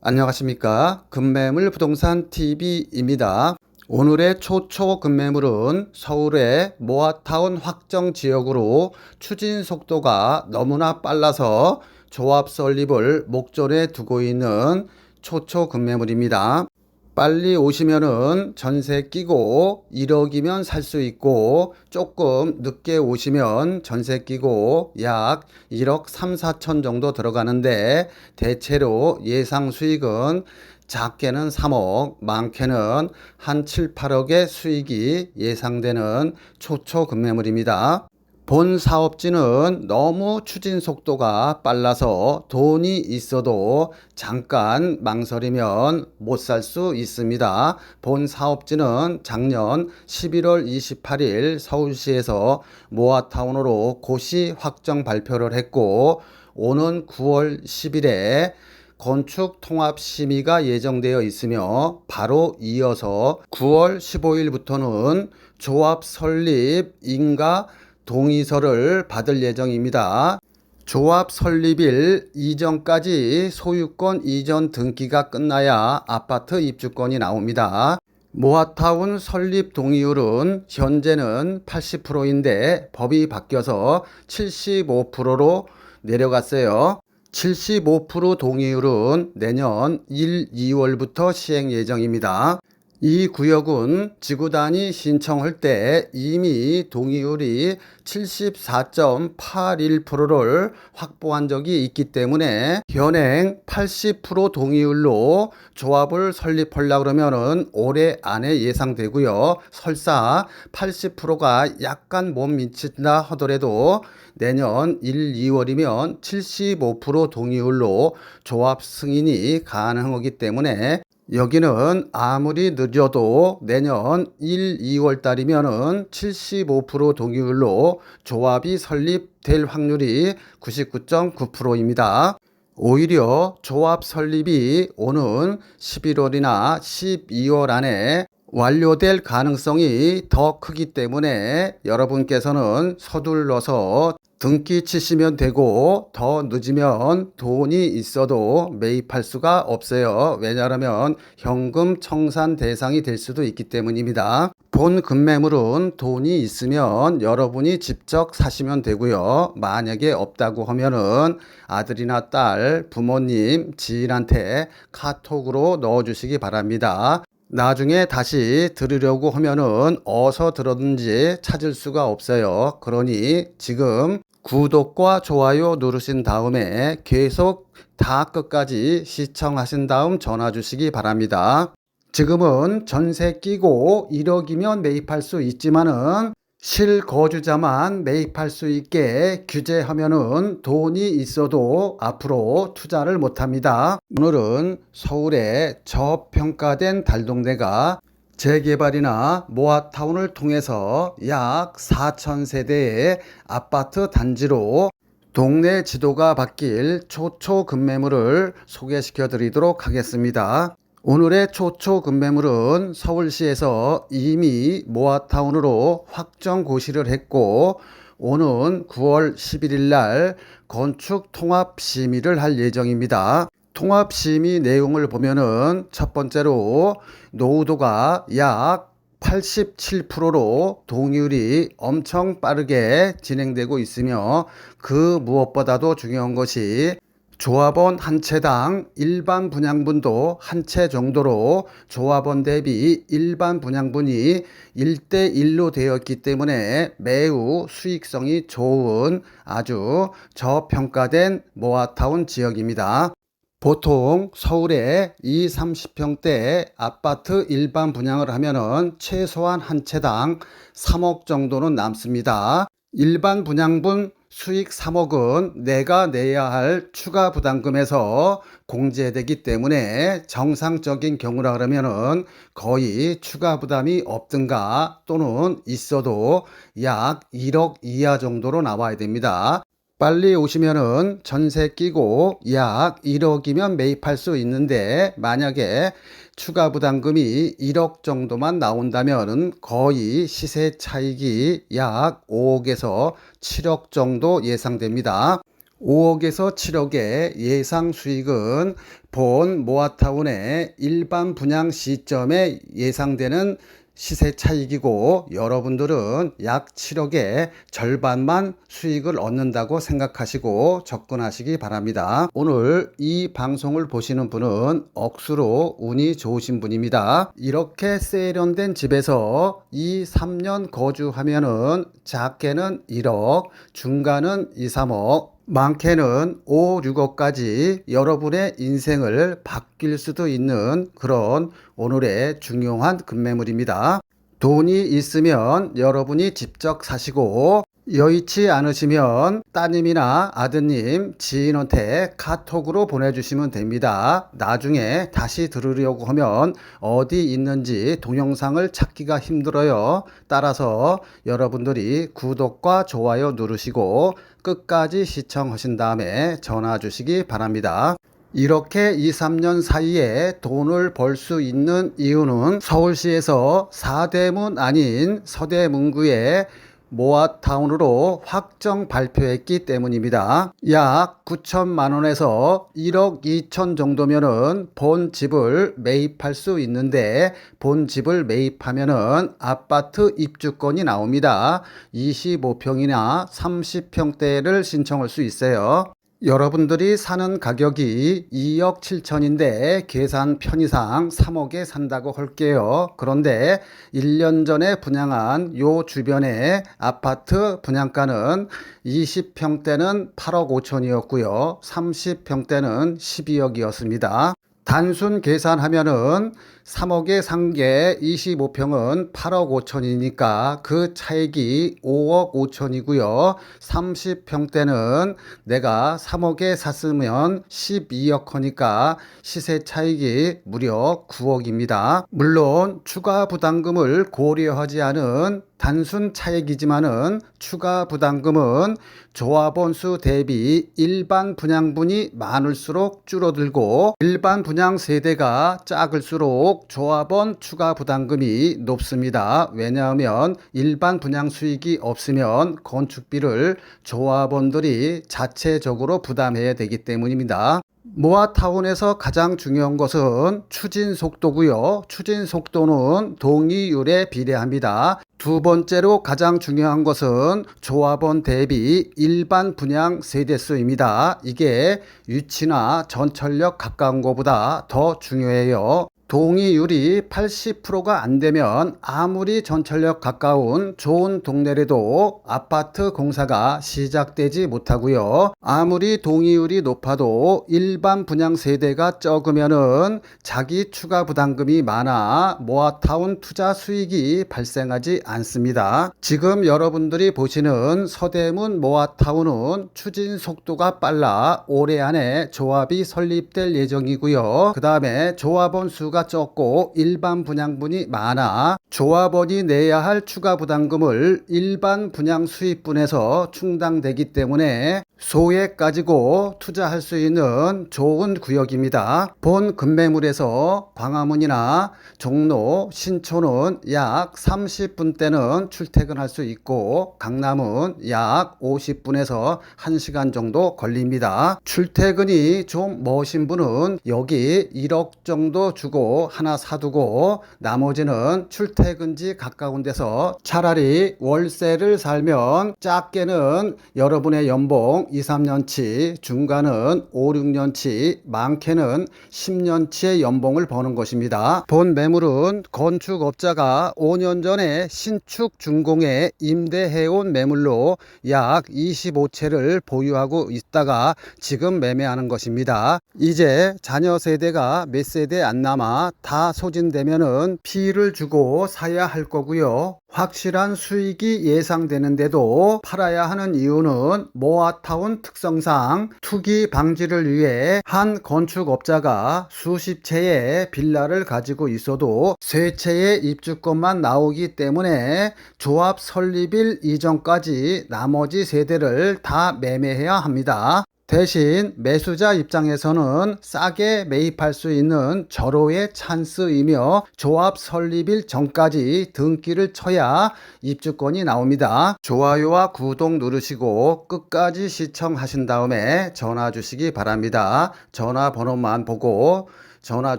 안녕하십니까. 금매물 부동산 TV입니다. 오늘의 초초 금매물은 서울의 모아타운 확정 지역으로 추진 속도가 너무나 빨라서 조합 설립을 목전에 두고 있는 초초 금매물입니다. 빨리 오시면은 전세 끼고 1억이면 살 수 있고, 조금 늦게 오시면 전세 끼고 약 1억 3, 4천 정도 들어가는데, 대체로 예상 수익은 작게는 3억, 많게는 한 7, 8억의 수익이 예상되는 초초 금매물입니다. 본 사업지는 너무 추진 속도가 빨라서 돈이 있어도 잠깐 망설이면 못 살 수 있습니다. 본 사업지는 작년 11월 28일 서울시에서 모아타운으로 고시 확정 발표를 했고, 오는 9월 10일에 건축 통합 심의가 예정되어 있으며, 바로 이어서 9월 15일부터는 조합 설립 인가 동의서를 받을 예정입니다. 조합 설립일 이전까지 소유권 이전 등기가 끝나야 아파트 입주권이 나옵니다. 모아타운 설립 동의율은 현재는 80%인데 법이 바뀌어서 75%로 내려갔어요. 75% 동의율은 내년 1, 2월부터 시행 예정입니다. 이 구역은 지구단위 신청할 때 이미 동의율이 74.81%를 확보한 적이 있기 때문에 현행 80% 동의율로 조합을 설립하려고 그러면은 올해 안에 예상되고요. 설사 80%가 약간 못 미친다 하더라도 내년 1, 2월이면 75% 동의율로 조합 승인이 가능하기 때문에 여기는 아무리 늦어도 내년 1, 2월 달이면은 75% 동의율로 조합이 설립될 확률이 99.9%입니다. 오히려 조합 설립이 오는 11월이나 12월 안에 완료될 가능성이 더 크기 때문에 여러분께서는 서둘러서 등기 치시면 되고, 더 늦으면 돈이 있어도 매입할 수가 없어요. 왜냐하면 현금 청산 대상이 될 수도 있기 때문입니다. 본 금매물은 돈이 있으면 여러분이 직접 사시면 되고요. 만약에 없다고 하면은 아들이나 딸, 부모님, 지인한테 카톡으로 넣어주시기 바랍니다. 나중에 다시 들으려고 하면은 어디서 들었는지 찾을 수가 없어요. 그러니 지금 구독과 좋아요 누르신 다음에 계속 다 끝까지 시청하신 다음 전화 주시기 바랍니다. 지금은 전세 끼고 1억이면 매입할 수 있지만은 실거주자만 매입할 수 있게 규제하면은 돈이 있어도 앞으로 투자를 못합니다. 오늘은 서울의 저평가된 달동네가 재개발이나 모아타운을 통해서 약 4,000세대의 아파트 단지로 동네 지도가 바뀔 초초 금매물을 소개시켜 드리도록 하겠습니다. 오늘의 초초 금매물은 서울시에서 이미 모아타운으로 확정 고시를 했고, 오는 9월 11일 날 건축 통합 심의를 할 예정입니다. 통합 심의 내용을 보면은 첫 번째로 노후도가 약 87%로 동의율이 엄청 빠르게 진행되고 있으며, 그 무엇보다도 중요한 것이 조합원 한 채당 일반 분양분도 한 채 정도로 조합원 대비 일반 분양분이 1대1로 되었기 때문에 매우 수익성이 좋은 아주 저평가된 모아타운 지역입니다. 보통 서울에 20, 30평대 아파트 일반 분양을 하면은 최소한 한 채당 3억 정도는 남습니다. 일반 분양분 수익 3억은 내가 내야 할 추가 부담금에서 공제되기 때문에 정상적인 경우라 그러면은 거의 추가 부담이 없든가 또는 있어도 약 1억 이하 정도로 나와야 됩니다. 빨리 오시면은 전세 끼고 약 1억이면 매입할 수 있는데, 만약에 추가 부담금이 1억 정도만 나온다면 거의 시세 차익이 약 5억에서 7억 정도 예상됩니다. 5억에서 7억의 예상 수익은 본 모아타운의 일반 분양 시점에 예상되는 시세 차익이고, 여러분들은 약 7억의 절반만 수익을 얻는다고 생각하시고 접근하시기 바랍니다. 오늘 이 방송을 보시는 분은 억수로 운이 좋으신 분입니다. 이렇게 세련된 집에서 2, 3년 거주하면은 작게는 1억, 중간은 2, 3억, 많게는 5, 6억까지 여러분의 인생을 바뀔 수도 있는 그런 오늘의 중요한 급매물입니다. 돈이 있으면 여러분이 직접 사시고, 여의치 않으시면 따님이나 아드님, 지인한테 카톡으로 보내주시면 됩니다. 나중에 다시 들으려고 하면 어디 있는지 동영상을 찾기가 힘들어요. 따라서 여러분들이 구독과 좋아요 누르시고 끝까지 시청하신 다음에 전화 주시기 바랍니다. 이렇게 2, 3년 사이에 돈을 벌 수 있는 이유는 서울시에서 사대문 아닌 서대문구에 모아타운으로 확정 발표했기 때문입니다. 약 9천만 원에서 1억 2천 정도면은 본 집을 매입할 수 있는데, 본 집을 매입하면은 아파트 입주권이 나옵니다. 25평이나 30평대를 신청할 수 있어요. 여러분들이 사는 가격이 2억 7천인데 계산 편의상 3억에 산다고 할게요. 그런데 1년 전에 분양한 요 주변의 아파트 분양가는 20평대는 8억 5천이었고요. 30평대는 12억이었습니다. 단순 계산하면은 3억에 산 게 25평은 8억 5천이니까 그 차익이 5억 5천이고요. 30평대는 내가 3억에 샀으면 12억 하니까 시세 차익이 무려 9억입니다. 물론 추가 부담금을 고려하지 않은 단순 차익이지만은 추가 부담금은 조합원 수 대비 일반 분양분이 많을수록 줄어들고, 일반 분양 세대가 작을수록 조합원 추가 부담금이 높습니다. 왜냐하면 일반 분양 수익이 없으면 건축비를 조합원들이 자체적으로 부담해야 되기 때문입니다. 모아타운에서 가장 중요한 것은 추진 속도고요. 추진 속도는 동의율에 비례합니다. 두 번째로 가장 중요한 것은 조합원 대비 일반 분양 세대수입니다. 이게 위치나 전철역 가까운 것보다 더 중요해요. 동의율이 80%가 안 되면 아무리 전철역 가까운 좋은 동네라도 아파트 공사가 시작되지 못하고요. 아무리 동의율이 높아도 일반 분양 세대가 적으면은 자기 추가 부담금이 많아 모아타운 투자 수익이 발생하지 않습니다. 지금 여러분들이 보시는 서대문 모아타운은 추진 속도가 빨라 올해 안에 조합이 설립될 예정이고요. 그 다음에 조합원 수가 적고 일반 분양분이 많아 조합원이 내야 할 추가 부담금을 일반 분양 수익분에서 충당되기 때문에 소액 가지고 투자할 수 있는 좋은 구역입니다. 본 급매물에서 광화문이나 종로, 신촌은 약 30분대는 출퇴근할 수 있고, 강남은 약 50분에서 1시간 정도 걸립니다. 출퇴근이 좀 머신 분은 여기 1억 정도 주고 하나 사두고 나머지는 출퇴근지 가까운 데서 차라리 월세를 살면 작게는 여러분의 연봉 2, 3년치, 중간은 5, 6년치, 많게는 10년치의 연봉을 버는 것입니다. 본 매물은 건축업자가 5년 전에 신축 준공에 임대해온 매물로 약 25채를 보유하고 있다가 지금 매매하는 것입니다. 이제 자녀 세대가 몇 세대 안 남아 다 소진되면은 피를 주고 사야 할 거고요. 확실한 수익이 예상되는데도 팔아야 하는 이유는 모아타운 특성상 투기 방지를 위해 한 건축업자가 수십 채의 빌라를 가지고 있어도 세 채의 입주권만 나오기 때문에 조합 설립일 이전까지 나머지 세대를 다 매매해야 합니다. 대신 매수자 입장에서는 싸게 매입할 수 있는 절호의 찬스이며 조합 설립일 전까지 등기를 쳐야 입주권이 나옵니다. 좋아요와 구독 누르시고 끝까지 시청하신 다음에 전화 주시기 바랍니다. 전화번호만 보고 전화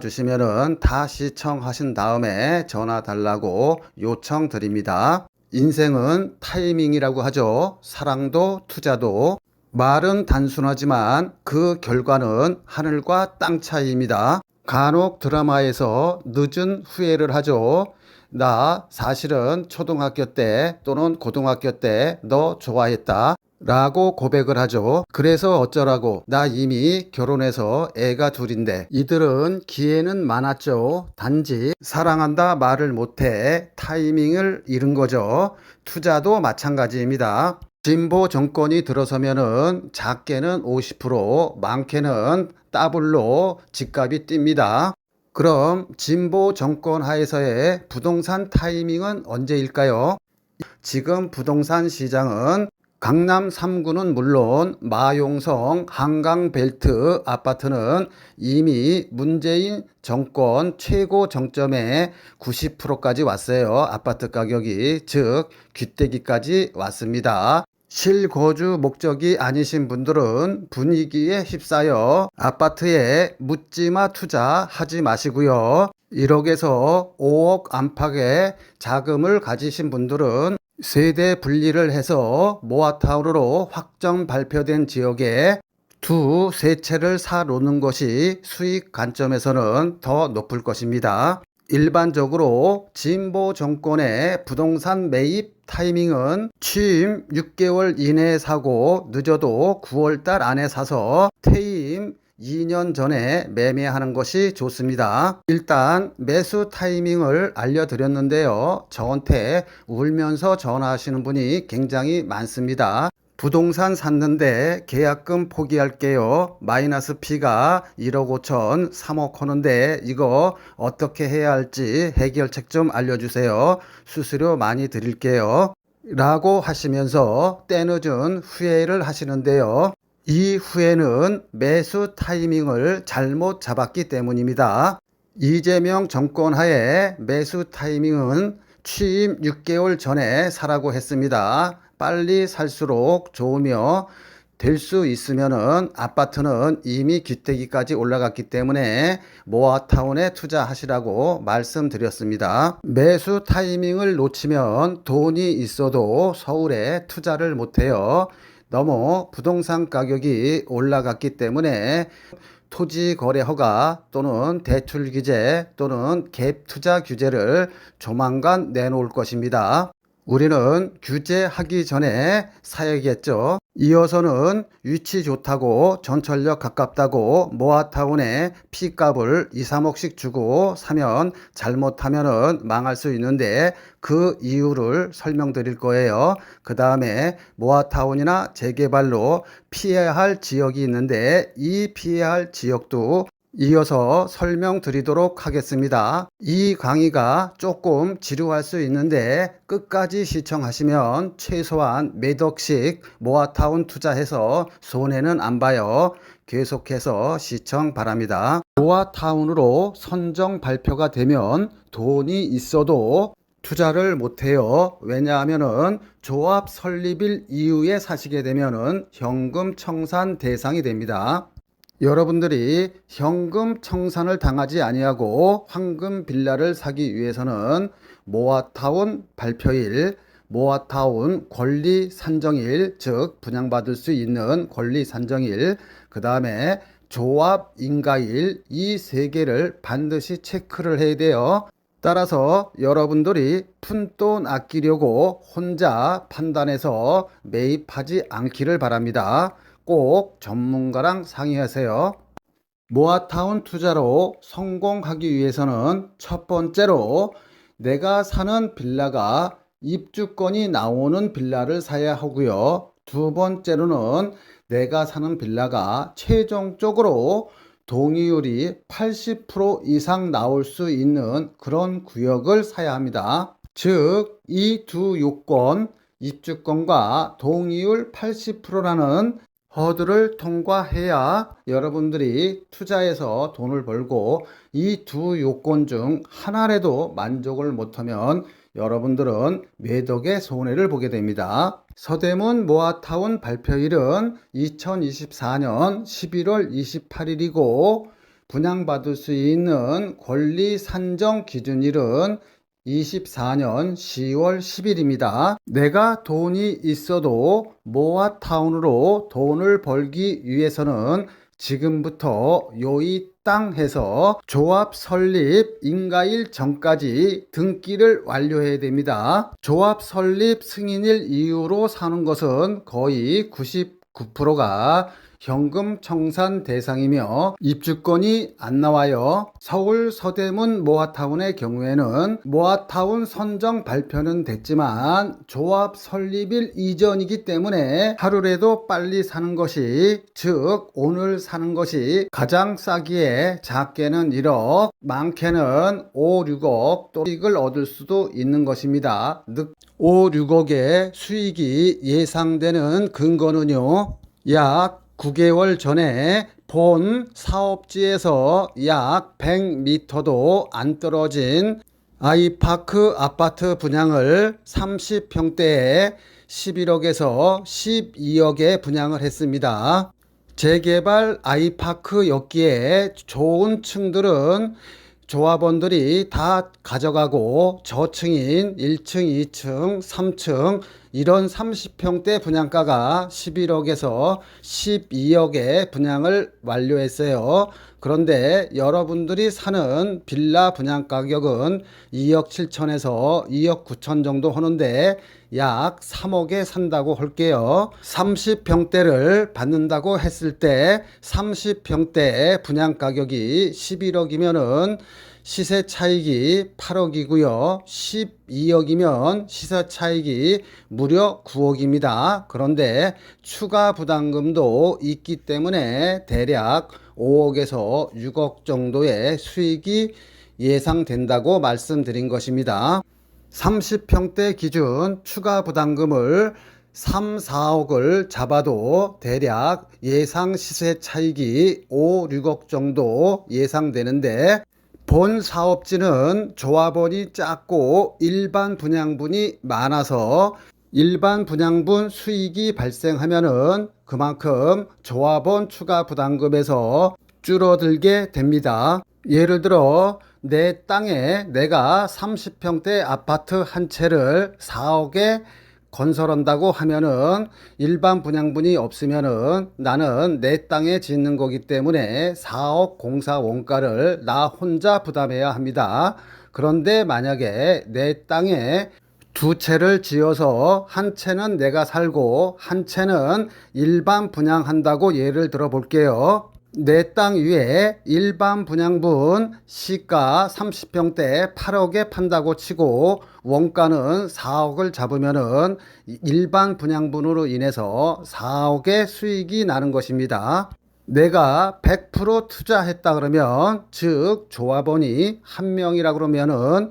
주시면은 다 시청하신 다음에 전화 달라고 요청드립니다. 인생은 타이밍이라고 하죠. 사랑도 투자도. 말은 단순하지만 그 결과는 하늘과 땅 차이입니다. 간혹 드라마에서 늦은 후회를 하죠. 나 사실은 초등학교 때 또는 고등학교 때 너 좋아했다 라고 고백을 하죠. 그래서 어쩌라고, 나 이미 결혼해서 애가 둘인데. 이들은 기회는 많았죠. 단지 사랑한다 말을 못해 타이밍을 잃은 거죠. 투자도 마찬가지입니다. 진보 정권이 들어서면은 작게는 50%, 많게는 더블로 집값이 뜁니다. 그럼 진보 정권 하에서의 부동산 타이밍은 언제일까요? 지금 부동산 시장은 강남 3구는 물론 마용성, 한강벨트 아파트는 이미 문재인 정권 최고 정점에 90%까지 왔어요. 아파트 가격이, 즉 귀때기까지 왔습니다. 실거주 목적이 아니신 분들은 분위기에 휩싸여 아파트에 묻지마 투자하지 마시고요. 1억에서 5억 안팎의 자금을 가지신 분들은 세대 분리를 해서 모아타운으로 확정 발표된 지역에 두 세 채를 사 놓는 것이 수익 관점에서는 더 높을 것입니다. 일반적으로 진보 정권의 부동산 매입 타이밍은 취임 6개월 이내에 사고 늦어도 9월달 안에 사서 퇴임 2년 전에 매매하는 것이 좋습니다. 일단 매수 타이밍을 알려드렸는데요. 저한테 울면서 전화하시는 분이 굉장히 많습니다. 부동산 샀는데 계약금 포기할게요. 마이너스 P가 1억 5천, 3억 하는데 이거 어떻게 해야 할지 해결책 좀 알려주세요. 수수료 많이 드릴게요. 라고 하시면서 때늦은 후회를 하시는데요. 이 후회는 매수 타이밍을 잘못 잡았기 때문입니다. 이재명 정권 하에 매수 타이밍은 취임 6개월 전에 사라고 했습니다. 빨리 살수록 좋으며 될 수 있으면은 아파트는 이미 귀때기까지 올라갔기 때문에 모아타운에 투자하시라고 말씀드렸습니다. 매수 타이밍을 놓치면 돈이 있어도 서울에 투자를 못해요. 너무 부동산 가격이 올라갔기 때문에 토지 거래 허가 또는 대출 규제 또는 갭 투자 규제를 조만간 내놓을 것입니다. 우리는 규제하기 전에 사야겠죠. 이어서는 위치 좋다고 전철역 가깝다고 모아타운에 P값을 2, 3억씩 주고 사면 잘못하면 망할 수 있는데 그 이유를 설명드릴 거예요. 그 다음에 모아타운이나 재개발로 피해야 할 지역이 있는데 이 피해야 할 지역도 이어서 설명드리도록 하겠습니다. 이 강의가 조금 지루할 수 있는데 끝까지 시청하시면 최소한 몇 억씩 모아타운 투자해서 손해는 안 봐요. 계속해서 시청 바랍니다. 모아타운으로 선정 발표가 되면 돈이 있어도 투자를 못해요. 왜냐하면은 조합 설립일 이후에 사시게 되면은 현금 청산 대상이 됩니다. 여러분들이 현금 청산을 당하지 아니하고 황금 빌라를 사기 위해서는 모아타운 발표일, 모아타운 권리 산정일, 즉 분양받을 수 있는 권리 산정일, 그 다음에 조합 인가일, 이 세 개를 반드시 체크를 해야 돼요. 따라서 여러분들이 푼돈 아끼려고 혼자 판단해서 매입하지 않기를 바랍니다. 꼭 전문가랑 상의하세요. 모아타운 투자로 성공하기 위해서는 첫 번째로 내가 사는 빌라가 입주권이 나오는 빌라를 사야 하고요. 두 번째로는 내가 사는 빌라가 최종적으로 동의율이 80% 이상 나올 수 있는 그런 구역을 사야 합니다. 즉, 이 두 요건, 입주권과 동의율 80%라는 허들을 통과해야 여러분들이 투자해서 돈을 벌고, 이 두 요건 중 하나라도 만족을 못하면 여러분들은 매덕의 손해를 보게 됩니다. 서대문 모아타운 발표일은 2024년 11월 28일이고 분양받을 수 있는 권리 산정 기준일은 24년 10월 10일입니다. 내가 돈이 있어도 모아타운으로 돈을 벌기 위해서는 지금부터 요이 땅 해서 조합 설립 인가일 전까지 등기를 완료해야 됩니다. 조합 설립 승인일 이후로 사는 것은 거의 99%가 현금 청산 대상이며 입주권이 안 나와요. 서울 서대문 모아타운의 경우에는 모아타운 선정 발표는 됐지만 조합 설립일 이전이기 때문에 하루라도 빨리 사는 것이, 즉 오늘 사는 것이 가장 싸기에 작게는 1억, 많게는 5, 6억 또 수익을 얻을 수도 있는 것입니다. 5, 6억의 수익이 예상되는 근거는요, 약 9개월 전에 본 사업지에서 약 100m도 안 떨어진 아이파크 아파트 분양을 30평대에 11억에서 12억에 분양을 했습니다. 재개발 아이파크였기에 좋은 층들은 조합원들이 다 가져가고 저층인 1층, 2층, 3층 이런 30평대 분양가가 11억에서 12억에 분양을 완료했어요. 그런데 여러분들이 사는 빌라 분양 가격은 2억 7천에서 2억 9천 정도 하는데 약 3억에 산다고 할게요. 30평대를 받는다고 했을 때 30평대 분양 가격이 11억이면은 시세 차익이 8억이고요. 12억이면 시세 차익이 무려 9억입니다. 그런데 추가 부담금도 있기 때문에 대략 5억에서 6억 정도의 수익이 예상된다고 말씀드린 것입니다. 30평대 기준 추가 부담금을 3, 4억을 잡아도 대략 예상 시세 차익이 5, 6억 정도 예상되는데, 본 사업지는 조합원이 작고 일반 분양분이 많아서 일반 분양분 수익이 발생하면은 그만큼 조합원 추가 부담금에서 줄어들게 됩니다. 예를 들어 내 땅에 내가 30평대 아파트 한 채를 4억에 건설한다고 하면은 일반 분양분이 없으면은 나는 내 땅에 짓는 거기 때문에 4억 공사 원가를 나 혼자 부담해야 합니다. 그런데 만약에 내 땅에 두 채를 지어서 한 채는 내가 살고 한 채는 일반 분양한다고 예를 들어 볼게요. 내 땅 위에 일반 분양분 시가 30평대 8억에 판다고 치고 원가는 4억을 잡으면은 일반 분양분으로 인해서 4억의 수익이 나는 것입니다. 내가 100% 투자했다 그러면, 즉 조합원이 한 명이라 그러면은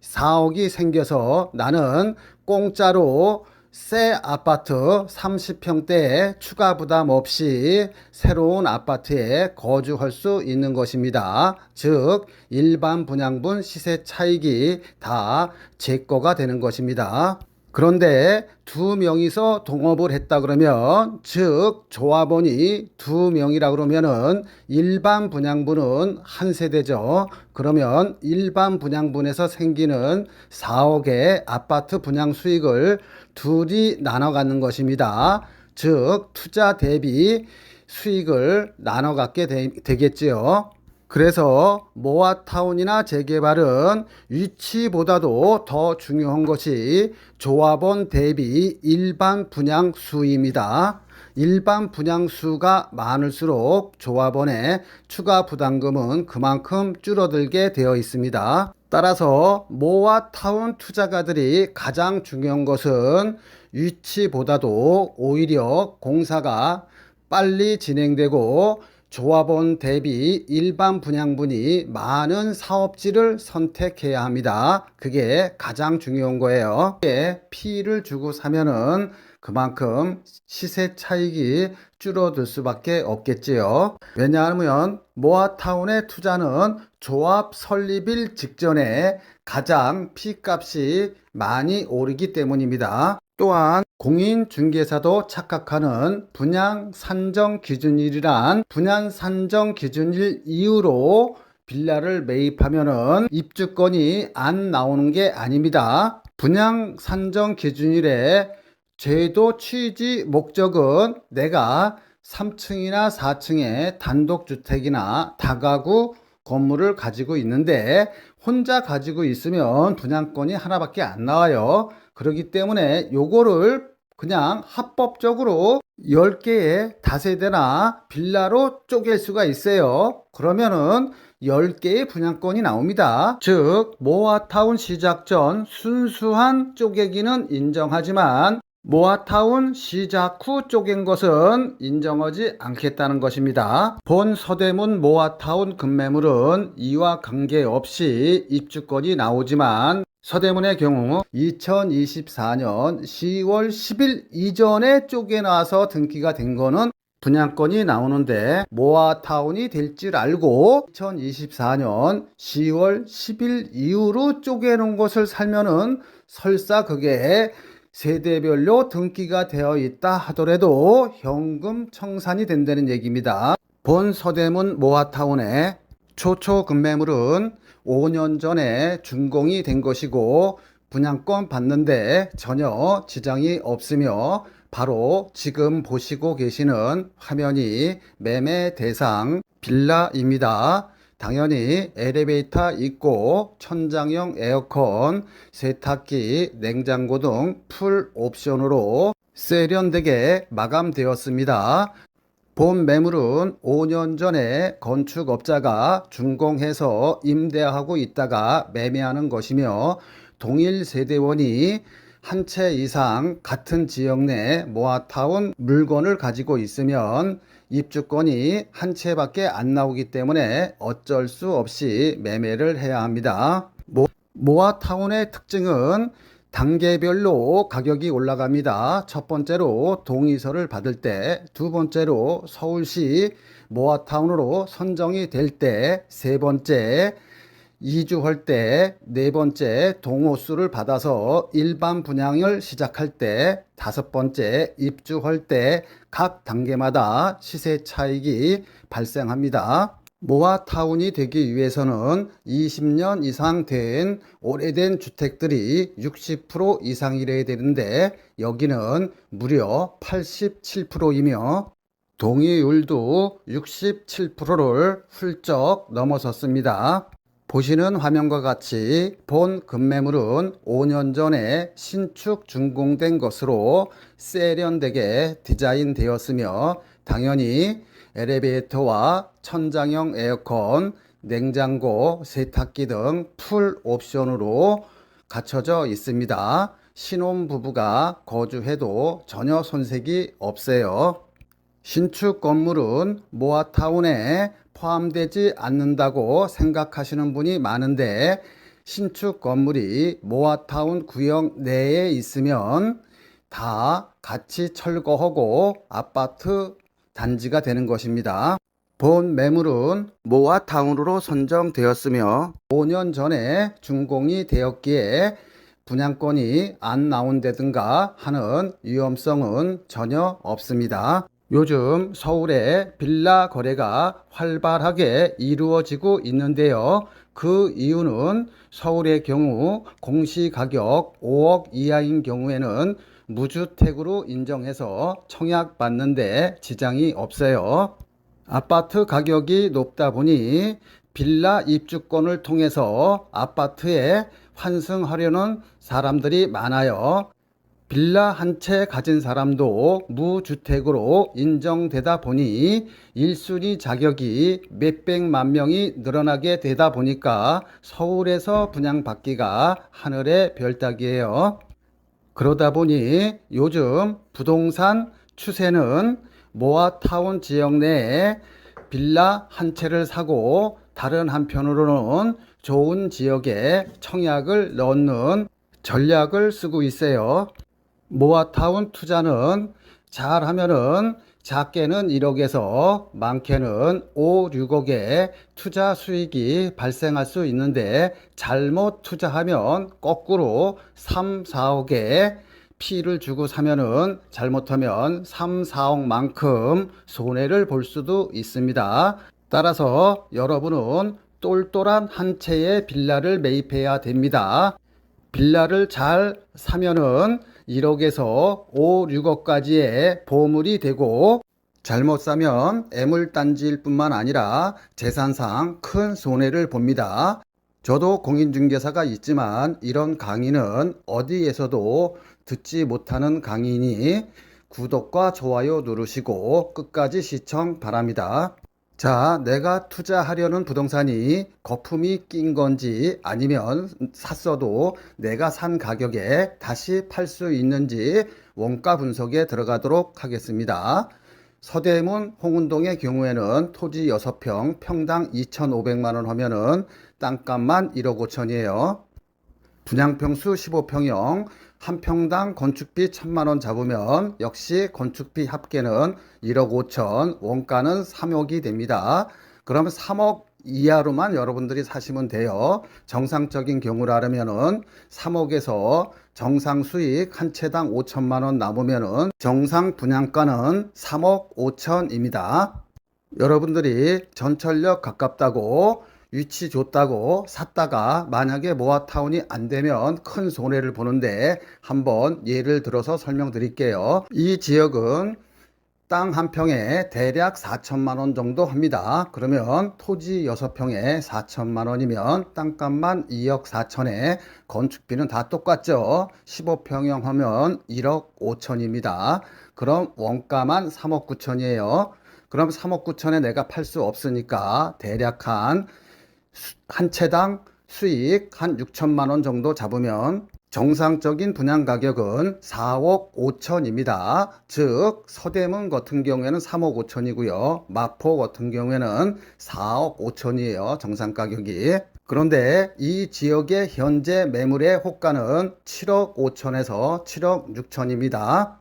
4억이 생겨서 나는 공짜로 새 아파트 30평대에 추가 부담 없이 새로운 아파트에 거주할 수 있는 것입니다. 즉 일반 분양분 시세 차익이 다 제 거가 되는 것입니다. 그런데 두 명이서 동업을 했다 그러면, 즉 조합원이 두 명이라 그러면은 일반 분양분은 한 세대죠. 그러면 일반 분양분에서 생기는 4억의 아파트 분양 수익을 둘이 나눠 갖는 것입니다. 즉 투자 대비 수익을 나눠 갖게 되겠지요. 그래서 모아타운이나 재개발은 위치보다도 더 중요한 것이 조합원 대비 일반 분양수입니다. 일반 분양수가 많을수록 조합원의 추가 부담금은 그만큼 줄어들게 되어 있습니다. 따라서 모아타운 투자가들이 가장 중요한 것은 위치보다도 오히려 공사가 빨리 진행되고 조합원 대비 일반 분양분이 많은 사업지를 선택해야 합니다. 그게 가장 중요한 거예요. 피를 주고 사면은 그만큼 시세 차익이 줄어들 수밖에 없겠지요. 왜냐하면 모아타운의 투자는 조합 설립일 직전에 가장 피값이 많이 오르기 때문입니다. 또한 공인중개사도 착각하는 분양 산정 기준일이란 분양 산정 기준일 이후로 빌라를 매입하면은 입주권이 안 나오는 게 아닙니다. 분양 산정 기준일에 제도 취지 목적은 내가 3층이나 4층의 단독주택이나 다가구 건물을 가지고 있는데 혼자 가지고 있으면 분양권이 하나밖에 안 나와요. 그렇기 때문에 요거를 그냥 합법적으로 10개의 다세대나 빌라로 쪼갤 수가 있어요. 그러면은 10개의 분양권이 나옵니다. 즉 모아타운 시작 전 순수한 쪼개기는 인정하지만 모아타운 시작 후 쪼갠 것은 인정하지 않겠다는 것입니다. 본 서대문 모아타운 급매물은 이와 관계없이 입주권이 나오지만 서대문의 경우 2024년 10월 10일 이전에 쪼개놔서 등기가 된 거는 분양권이 나오는데 모아타운이 될 줄 알고 2024년 10월 10일 이후로 쪼개놓은 것을 살면은 설사 그게 세대별로 등기가 되어 있다 하더라도 현금 청산이 된다는 얘기입니다. 본 서대문 모아타운의 초초 급매물은 5년 전에 준공이 된 것이고 분양권 받는데 전혀 지장이 없으며 바로 지금 보시고 계시는 화면이 매매 대상 빌라입니다. 당연히 엘리베이터 있고 천장형 에어컨, 세탁기, 냉장고 등 풀 옵션으로 세련되게 마감되었습니다. 본 매물은 5년 전에 건축업자가 준공해서 임대하고 있다가 매매하는 것이며 동일 세대원이 한 채 이상 같은 지역 내 모아타운 물건을 가지고 있으면 입주권이 한 채밖에 안 나오기 때문에 어쩔 수 없이 매매를 해야 합니다. 모아타운의 특징은 단계별로 가격이 올라갑니다. 첫 번째로 동의서를 받을 때, 두 번째로 서울시 모아타운으로 선정이 될 때, 세 번째 이주할 때, 네 번째 동호수를 받아서 일반 분양을 시작할 때, 다섯 번째 입주할 때 각 단계마다 시세 차익이 발생합니다. 모아타운이 되기 위해서는 20년 이상 된 오래된 주택들이 60% 이상이래야 되는데 여기는 무려 87%이며 동의율도 67%를 훌쩍 넘어섰습니다. 보시는 화면과 같이 본 급매물은 5년 전에 신축 준공된 것으로 세련되게 디자인되었으며 당연히 엘리베이터와 천장형 에어컨, 냉장고, 세탁기 등 풀 옵션으로 갖춰져 있습니다. 신혼부부가 거주해도 전혀 손색이 없어요. 신축 건물은 모아타운에 포함되지 않는다고 생각하시는 분이 많은데 신축 건물이 모아타운 구역 내에 있으면 다 같이 철거하고 아파트 단지가 되는 것입니다. 본 매물은 모아타운으로 선정되었으며 5년 전에 준공이 되었기에 분양권이 안 나온다든가 하는 위험성은 전혀 없습니다. 요즘 서울에 빌라 거래가 활발하게 이루어지고 있는데요. 그 이유는 서울의 경우 공시가격 5억 이하인 경우에는 무주택으로 인정해서 청약받는데 지장이 없어요. 아파트 가격이 높다 보니 빌라 입주권을 통해서 아파트에 환승하려는 사람들이 많아요. 빌라 한 채 가진 사람도 무주택으로 인정되다 보니 1순위 자격이 몇백만 명이 늘어나게 되다 보니까 서울에서 분양받기가 하늘의 별 따기예요. 그러다 보니 요즘 부동산 추세는 모아타운 지역 내에 빌라 한 채를 사고 다른 한편으로는 좋은 지역에 청약을 넣는 전략을 쓰고 있어요. 모아타운 투자는 잘하면은 작게는 1억에서 많게는 5, 6억의 투자 수익이 발생할 수 있는데 잘못 투자하면 거꾸로 3, 4억의 피를 주고 사면은 잘못하면 3, 4억만큼 손해를 볼 수도 있습니다. 따라서 여러분은 똘똘한 한 채의 빌라를 매입해야 됩니다. 빌라를 잘 사면은 1억에서 5, 6억까지의 보물이 되고 잘못 사면 애물단지일 뿐만 아니라 재산상 큰 손해를 봅니다. 저도 공인중개사가 있지만 이런 강의는 어디에서도 듣지 못하는 강의니 구독과 좋아요 누르시고 끝까지 시청 바랍니다. 자, 내가 투자하려는 부동산이 거품이 낀 건지 아니면 샀어도 내가 산 가격에 다시 팔 수 있는지 원가 분석에 들어가도록 하겠습니다. 서대문 홍은동의 경우에는 토지 6평 평당 2,500만 원 하면은 땅값만 1억 5천이에요. 분양평수 15평형 한 평당 건축비 1,000만 원 잡으면 역시 건축비 합계는 1억 5천, 원가는 3억이 됩니다. 그러면 3억 이하로만 여러분들이 사시면 돼요. 정상적인 경우라면은 3억에서 정상 수익 한 채당 5천만 원 남으면은 정상 분양가는 3억 5천입니다. 여러분들이 전철역 가깝다고 위치 좋다고 샀다가 만약에 모아타운이 안 되면 큰 손해를 보는데 한번 예를 들어서 설명드릴게요. 이 지역은 땅 한 평에 대략 4천만 원 정도 합니다. 그러면 토지 6평에 4천만 원이면 땅값만 2억 4천에 건축비는 다 똑같죠. 15평형 하면 1억 5천입니다. 그럼 원가만 3억 9천이에요. 그럼 3억 9천에 내가 팔 수 없으니까 대략 한 채당 수익 한 6천만 원 정도 잡으면 정상적인 분양 가격은 4억 5천입니다. 즉 서대문 같은 경우에는 3억 5천이고요. 마포 같은 경우에는 4억 5천이에요. 정상 가격이. 그런데 이 지역의 현재 매물의 호가는 7억 5천에서 7억 6천입니다.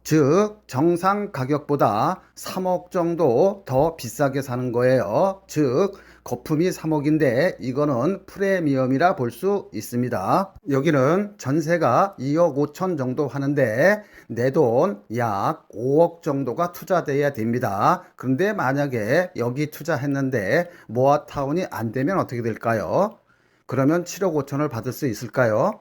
즉 정상 가격보다 3억 정도 더 비싸게 사는 거예요. 즉 거품이 3억인데 이거는 프리미엄이라 볼 수 있습니다. 여기는 전세가 2억 5천 정도 하는데 내 돈 약 5억 정도가 투자돼야 됩니다. 그런데 만약에 여기 투자했는데 모아타운이 안 되면 어떻게 될까요? 그러면 7억 5천을 받을 수 있을까요?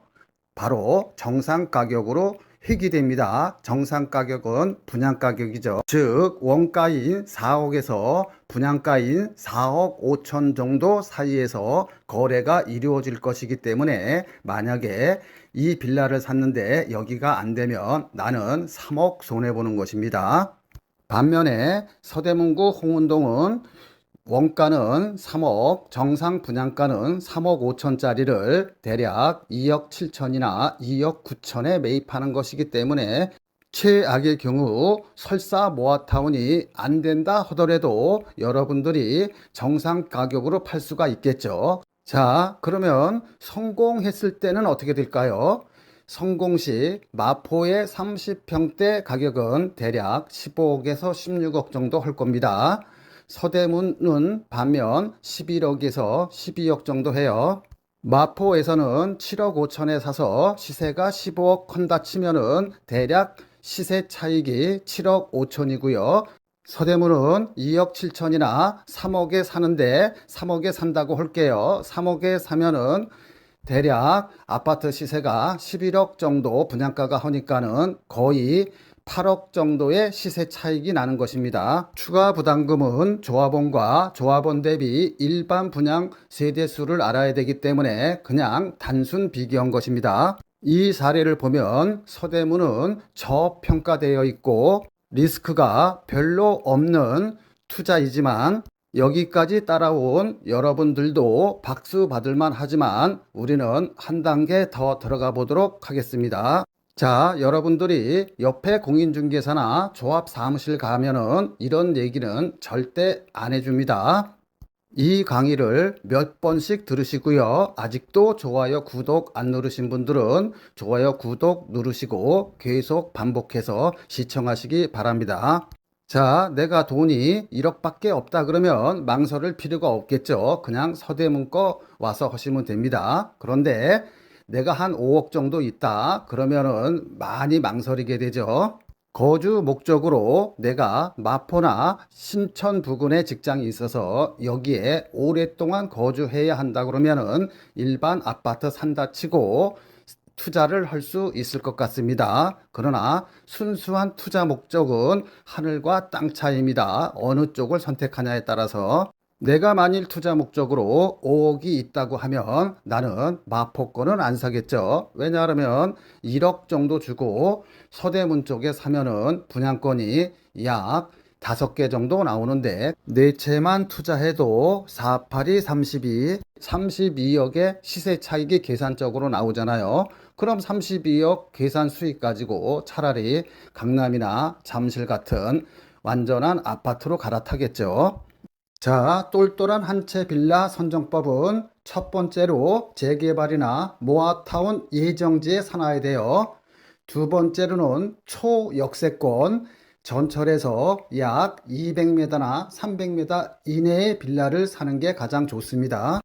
바로 정상 가격으로 회귀됩니다. 정상 가격은 분양 가격이죠. 즉 원가인 4억에서 분양가인 4억 5천 정도 사이에서 거래가 이루어질 것이기 때문에 만약에 이 빌라를 샀는데 여기가 안 되면 나는 3억 손해보는 것입니다. 반면에 서대문구 홍은동은 원가는 3억, 정상 분양가는 3억 5천짜리를 대략 2억 7천이나 2억 9천에 매입하는 것이기 때문에 최악의 경우 설사 모아타운이 안 된다 하더라도 여러분들이 정상 가격으로 팔 수가 있겠죠. 자, 그러면 성공했을 때는 어떻게 될까요? 성공 시 마포의 30평대 가격은 대략 15억에서 16억 정도 할 겁니다. 서대문은 반면 11억에서 12억 정도 해요. 마포에서는 7억 5천에 사서 시세가 15억 한다 치면은 대략 시세 차익이 7억 5천이고요. 서대문은 2억 7천이나 3억에 사는데 3억에 산다고 할게요. 3억에 사면은 대략 아파트 시세가 11억 정도 분양가가 하니까는 거의 8억 정도의 시세 차익이 나는 것입니다. 추가 부담금은 조합원과 조합원 대비 일반 분양 세대수를 알아야 되기 때문에 그냥 단순 비교한 것입니다. 이 사례를 보면 서대문은 저평가되어 있고 리스크가 별로 없는 투자이지만 여기까지 따라온 여러분들도 박수 받을만 하지만 우리는 한 단계 더 들어가 보도록 하겠습니다. 자, 여러분들이 옆에 공인중개사나 조합사무실 가면은 이런 얘기는 절대 안 해줍니다. 이 강의를 몇 번씩 들으시고요. 아직도 좋아요, 구독 안 누르신 분들은 좋아요, 구독 누르시고 계속 반복해서 시청하시기 바랍니다. 자, 내가 돈이 1억밖에 없다 그러면 망설일 필요가 없겠죠. 그냥 서대문거 와서 하시면 됩니다. 그런데 내가 한 5억 정도 있다 그러면은 많이 망설이게 되죠. 거주 목적으로 내가 마포나 신천 부근에 직장이 있어서 여기에 오랫동안 거주해야 한다 그러면은 일반 아파트 산다 치고 투자를 할 수 있을 것 같습니다. 그러나 순수한 투자 목적은 하늘과 땅 차이입니다. 어느 쪽을 선택하냐에 따라서 내가 만일 투자 목적으로 5억이 있다고 하면 나는 마포권은 안 사겠죠. 왜냐하면 1억 정도 주고 서대문 쪽에 사면은 분양권이 약 5개 정도 나오는데 네 채만 투자해도 4, 8이 32, 32억의 시세 차익이 계산적으로 나오잖아요. 그럼 32억 계산 수익 가지고 차라리 강남이나 잠실 같은 완전한 아파트로 갈아타겠죠. 자, 똘똘한 한 채 빌라 선정법은 첫 번째로 재개발이나 모아타운 예정지에 사놔야 돼요. 두 번째로는 초역세권, 전철에서 약 200m나 300m 이내의 빌라를 사는 게 가장 좋습니다.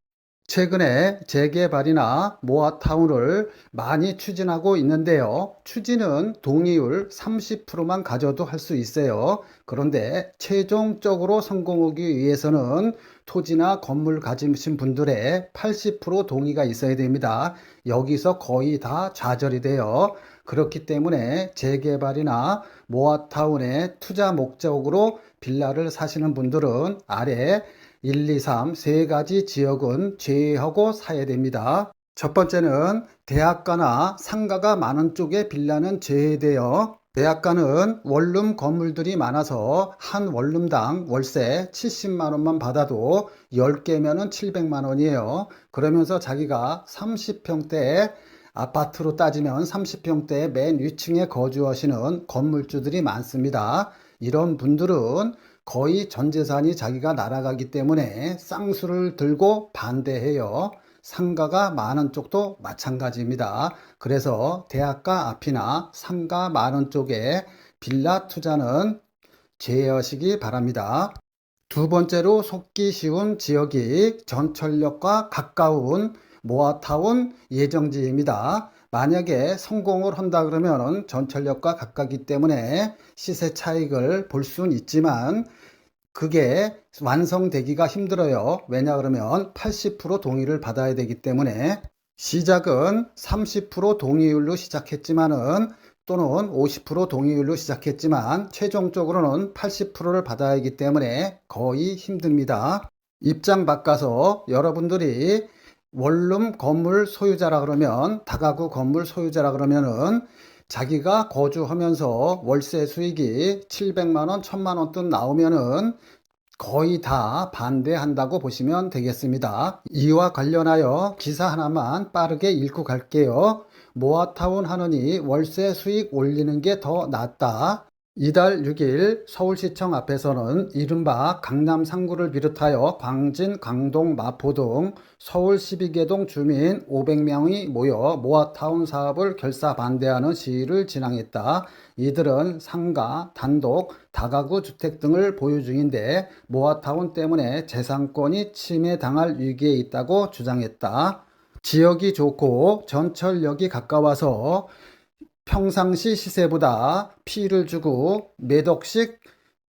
최근에 재개발이나 모아타운을 많이 추진하고 있는데요. 추진은 동의율 30%만 가져도 할 수 있어요. 그런데 최종적으로 성공하기 위해서는 토지나 건물 가지신 분들의 80% 동의가 있어야 됩니다. 여기서 거의 다 좌절이 돼요. 그렇기 때문에 재개발이나 모아타운의 투자 목적으로 빌라를 사시는 분들은 아래 1, 2, 3, 세 가지 지역은 제외하고 사야 됩니다. 첫 번째는 대학가나 상가가 많은 쪽에 빌라는 제외돼요. 대학가는 원룸 건물들이 많아서 한 원룸당 월세 70만 원만 받아도 10개면은 700만 원이에요. 그러면서 자기가 30평대 아파트로 따지면 30평대 맨 위층에 거주하시는 건물주들이 많습니다. 이런 분들은 거의 전 재산이 자기가 날아가기 때문에 쌍수를 들고 반대해요. 상가가 많은 쪽도 마찬가지입니다. 그래서 대학가 앞이나 상가 많은 쪽에 빌라 투자는 제외하시기 바랍니다. 두 번째로 속기 쉬운 지역이 전철역과 가까운 모아타운 예정지입니다. 만약에 성공을 한다 그러면 전철역과 가깝기 때문에 시세 차익을 볼 수는 있지만 그게 완성되기가 힘들어요. 왜냐 그러면 80% 동의를 받아야 되기 때문에 시작은 30% 동의율로 시작했지만은 또는 50% 동의율로 시작했지만 최종적으로는 80%를 받아야 하기 때문에 거의 힘듭니다. 입장 바꿔서 여러분들이 원룸 건물 소유자라 그러면 다가구 건물 소유자라 그러면은 자기가 거주하면서 월세 수익이 700만 원, 1000만 원 돈 나오면은 거의 다 반대한다고 보시면 되겠습니다. 이와 관련하여 기사 하나만 빠르게 읽고 갈게요. 모아타운 하느니 월세 수익 올리는 게 더 낫다. 이달 6일 서울시청 앞에서는 이른바 강남 3구를 비롯하여 광진, 강동, 마포 등 서울 12개 동 주민 500명이 모여 모아타운 사업을 결사 반대하는 시위를 진행했다. 이들은 상가, 단독, 다가구 주택 등을 보유 중인데 모아타운 때문에 재산권이 침해당할 위기에 있다고 주장했다. 지역이 좋고 전철역이 가까워서 평상시 시세보다 피를 주고 몇 억씩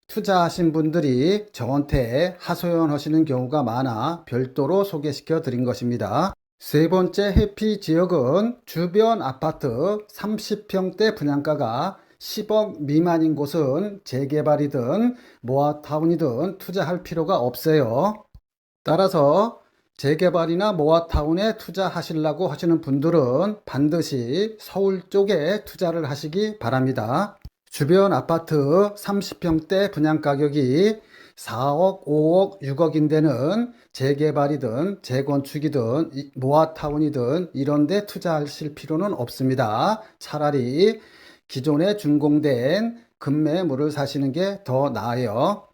투자하신 분들이 저한테 하소연하시는 경우가 많아 별도로 소개시켜 드린 것입니다. 세 번째 해피 지역은 주변 아파트 30평대 분양가가 10억 미만인 곳은 재개발이든 모아타운이든 투자할 필요가 없어요. 따라서 재개발이나 모아타운에 투자하시려고 하시는 분들은 반드시 서울 쪽에 투자를 하시기 바랍니다. 주변 아파트 30평대 분양가격이 4억, 5억, 6억인 데는 재개발이든 재건축이든 모아타운이든 이런 데 투자하실 필요는 없습니다. 차라리 기존에 준공된 급매물을 사시는 게 더 나아요.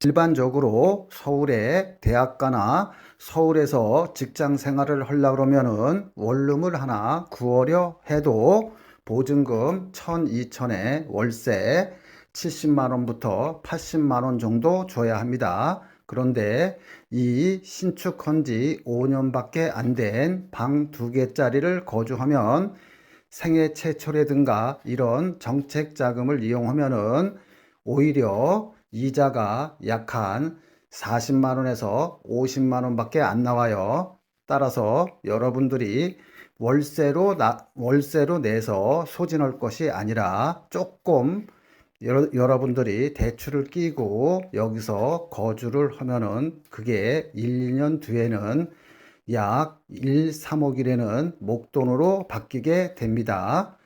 일반적으로 서울의 대학가나 서울에서 직장 생활을 하려고 그러면은 원룸을 하나 구하려 해도 보증금 1,000, 2,000에 월세 70만 원부터 80만 원 정도 줘야 합니다. 그런데 이 신축한 지 5년밖에 안 된 방 2개짜리를 거주하면 생애 최초라든가 이런 정책 자금을 이용하면은 오히려 이자가 약 한 40만 원에서 50만 원밖에 안 나와요. 따라서 여러분들이 월세로 내서 소진할 것이 아니라 조금 여러분들이 대출을 끼고 여기서 거주를 하면은 그게 1, 2년 뒤에는 약 1, 3억 일에는 목돈으로 바뀌게 됩니다.